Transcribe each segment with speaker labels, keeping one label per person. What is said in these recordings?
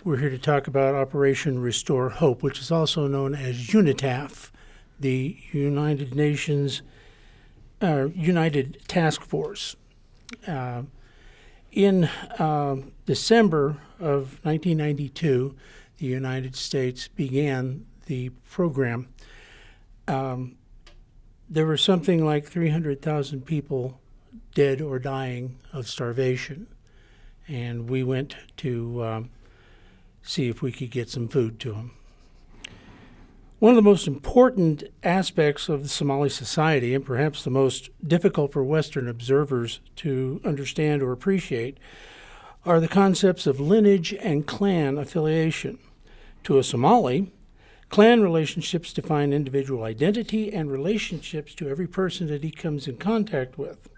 Speaker 1: We're here to talk about Operation Restore Hope, which is also known as UNITAF, the United Nations United Task Force. In December of 1992, the United States began the program. There were something like 300,000 people dead or dying of starvation, and we went to see if we could get some food to them. One of the most important aspects of the Somali society, and perhaps the most difficult for Western observers to understand or appreciate, are the concepts of lineage and clan affiliation. To a Somali, clan relationships define individual identity and relationships to every person that he comes in contact with.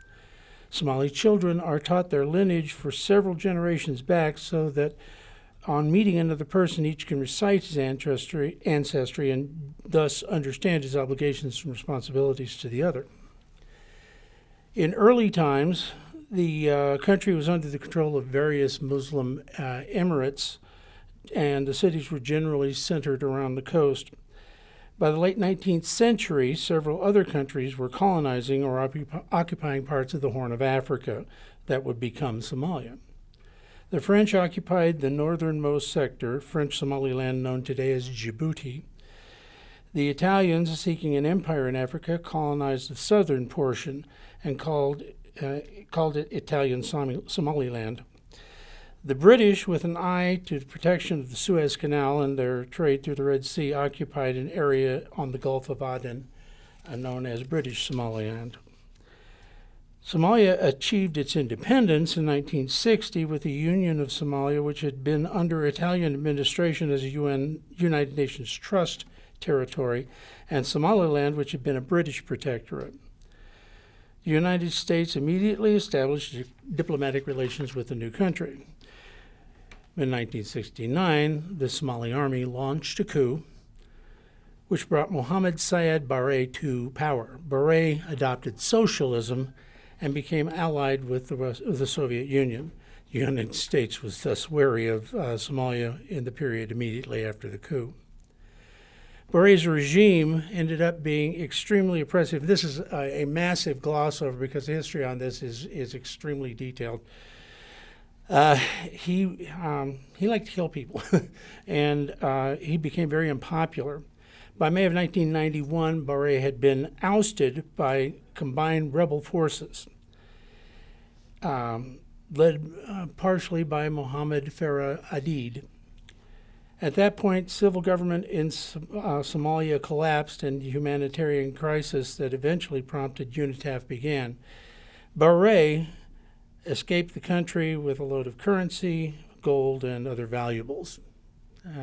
Speaker 1: Somali children are taught their lineage for several generations back so that on meeting another person, each can recite his ancestry and thus understand his obligations and responsibilities to the other. In early times, the country was under the control of various Muslim emirates, and the cities were generally centered around the coast. By the late 19th century, several other countries were colonizing or occupying parts of the Horn of Africa that would become Somalia. The French occupied the northernmost sector, French Somaliland known today as Djibouti. The Italians, seeking an empire in Africa, colonized the southern portion and called it Italian Somaliland. The British, with an eye to the protection of the Suez Canal and their trade through the Red Sea, occupied an area on the Gulf of Aden known as British Somaliland. Somalia achieved its independence in 1960 with the Union of Somalia, which had been under Italian administration as a United Nations Trust territory, and Somaliland, which had been a British protectorate. The United States immediately established diplomatic relations with the new country. In 1969, the Somali army launched a coup, which brought Mohammed Syed Barre to power. Barre adopted socialism and became allied with the Soviet Union. The United States was thus wary of Somalia in the period immediately after the coup. Barre's regime ended up being extremely oppressive. This is a massive gloss over because the history on this is extremely detailed. He liked to kill people, and he became very unpopular. By May of 1991, Barre had been ousted by combined rebel forces, led partially by Mohammed Farah Aidid. At that point, civil government in Somalia collapsed and the humanitarian crisis that eventually prompted UNITAF began. Barre escaped the country with a load of currency, gold, and other valuables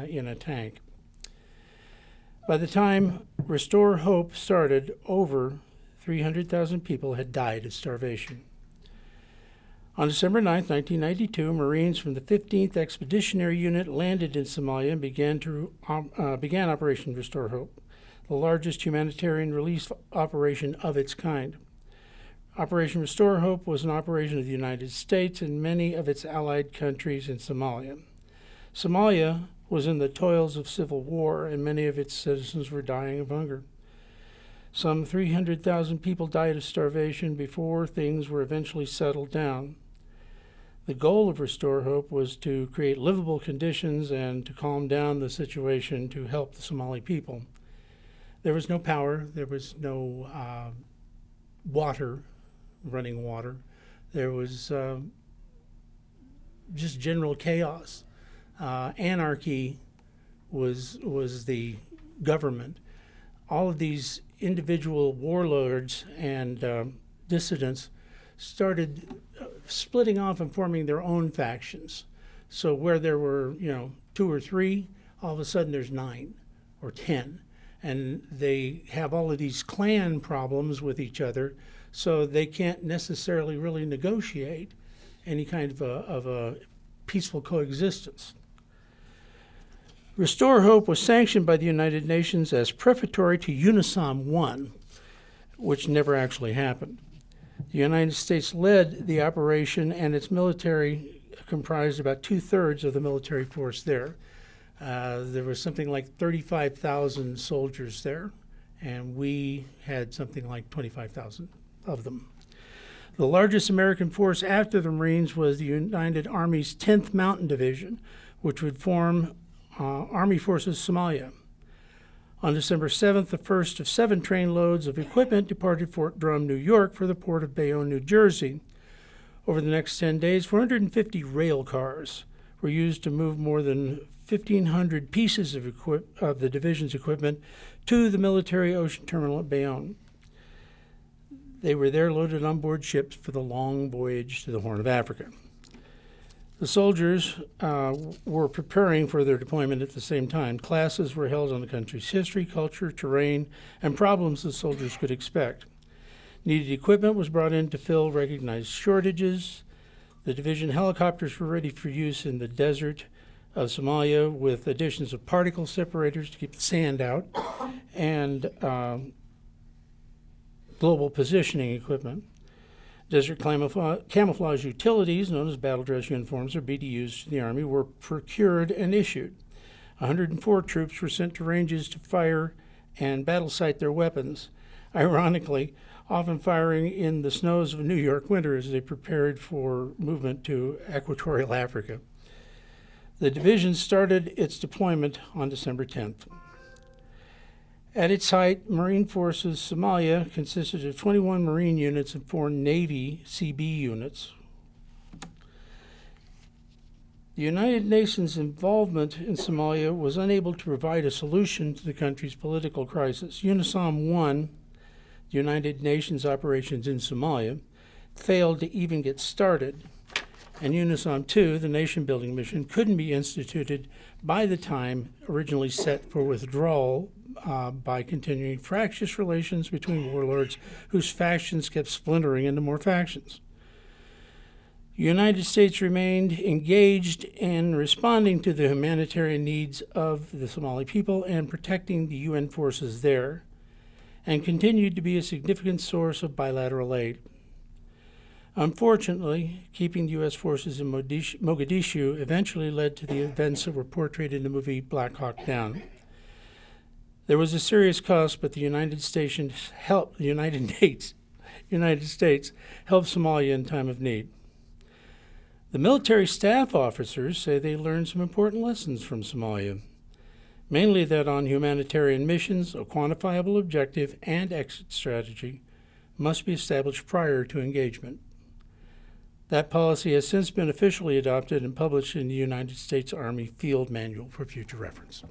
Speaker 1: in a tank. By the time Restore Hope started, over 300,000 people had died of starvation. On December 9, 1992, Marines from the 15th Expeditionary Unit landed in Somalia and began Operation Restore Hope, the largest humanitarian relief operation of its kind. Operation Restore Hope was an operation of the United States and many of its allied countries in Somalia. Somalia was in the toils of civil war, and many of its citizens were dying of hunger. Some 300,000 people died of starvation before things were eventually settled down. The goal of Restore Hope was to create livable conditions and to calm down the situation to help the Somali people. There was no power, there was no running water. There was just general chaos. Anarchy was the government. All of these individual warlords and dissidents started splitting off and forming their own factions. So where there were, 2 or 3, all of a sudden there's 9 or 10. And they have all of these clan problems with each other, so they can't necessarily really negotiate any kind of a peaceful coexistence. Restore Hope was sanctioned by the United Nations as prefatory to UNISOM I, which never actually happened. The United States led the operation, and its military comprised about 2/3 of the military force there. There was something like 35,000 soldiers there, and we had something like 25,000 of them. The largest American force after the Marines was the United Army's 10th Mountain Division, which would form Army Forces Somalia. On December 7th, the first of 7 train loads of equipment departed Fort Drum, New York, for the port of Bayonne, New Jersey. Over the next 10 days, 450 rail cars were used to move more than 1,500 pieces of the division's equipment to the military ocean terminal at Bayonne. They were there loaded on board ships for the long voyage to the Horn of Africa. The soldiers were preparing for their deployment at the same time. Classes were held on the country's history, culture, terrain, and problems the soldiers could expect. Needed equipment was brought in to fill recognized shortages. The division helicopters were ready for use in the desert of Somalia, with additions of particle separators to keep the sand out and global positioning equipment. Desert camouflage utilities, known as battle dress uniforms or BDUs to the Army, were procured and issued. 104 troops were sent to ranges to fire and battle sight their weapons, ironically, often firing in the snows of New York winter as they prepared for movement to equatorial Africa. The division started its deployment on December 10th. At its height, Marine Forces Somalia consisted of 21 Marine units and 4 Navy CB units. The United Nations' involvement in Somalia was unable to provide a solution to the country's political crisis. UNISOM 1, the United Nations operations in Somalia, failed to even get started, and UNISOM 2, the nation-building mission, couldn't be instituted by the time originally set for withdrawal by continuing fractious relations between warlords whose factions kept splintering into more factions. The United States remained engaged in responding to the humanitarian needs of the Somali people and protecting the UN forces there, and continued to be a significant source of bilateral aid. Unfortunately, keeping the U.S. forces in Mogadishu eventually led to the events that were portrayed in the movie Black Hawk Down. There was a serious cost, but the United States helped Somalia in time of need. The military staff officers say they learned some important lessons from Somalia, mainly that on humanitarian missions, a quantifiable objective and exit strategy must be established prior to engagement. That policy has since been officially adopted and published in the United States Army Field Manual for future reference.